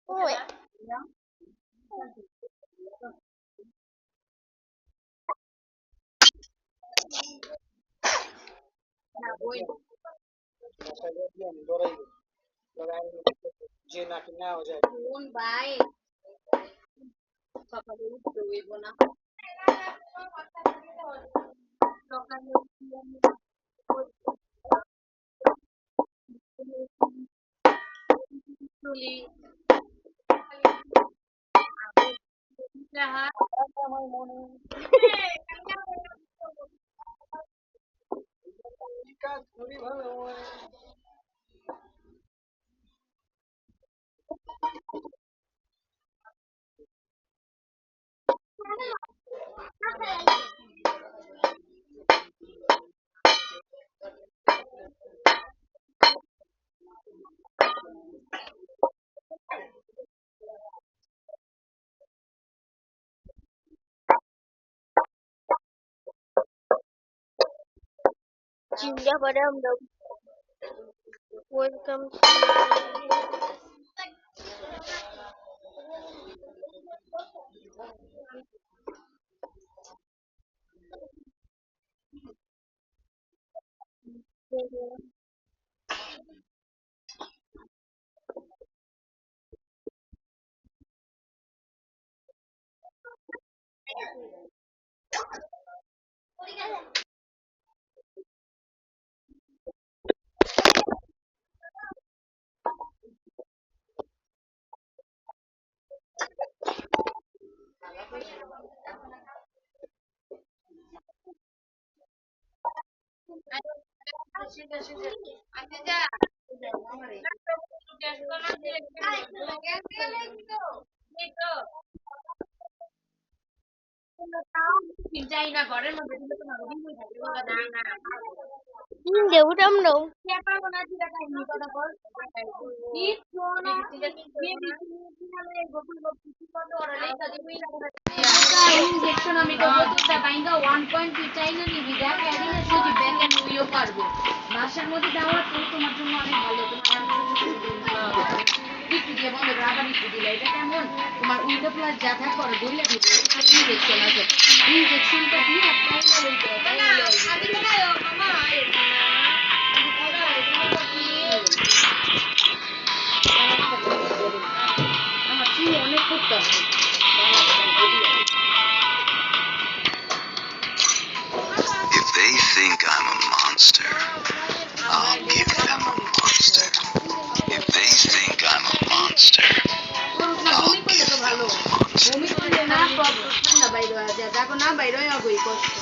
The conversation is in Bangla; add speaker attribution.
Speaker 1: Ôi, là vui কোন ভাই সকালে উঠতে হইব না সকালে চলি Cinta pada welcome to China ঘরের মধ্যে কিন্তু তোমার ভিডিও থাকবে না দেউরাম দাও কেপা বনা দিরা কাহিনী কথা বল ঈদ সোনা ये गोकुल गोकुल को ओरले कदी कोई ना इंजेक्शन আমি তো বলতে বাইঙ্গা 1.2 চাইনা নি বিদা ক্যারি না সুজি ব্যাক এন্ড উইও পারবো ভাষার মধ্যে দেওয়া তো তোমার জন্য অনেক ভালো তোমার একটু দিয়ে বন্ধ করে আবার একটু দিলে এটা কেমন তোমার উইন্ডো প্লাস যা থাক করে বললে দিবে ইনজেকশন আছে ইনজেকশনটা দিয়ে অ্যাপ্লাই করে দিতে তাই আমি তো না মামা আমার কি অনেক করতে হবে
Speaker 2: If they think I'm a monster, I'll give them a monster. If they think I'm a monster, I'll give them a monster.
Speaker 1: ভূমি করলে না ঠান্ডা বাইরে যায় দেখো না বাইরে হয় কষ্ট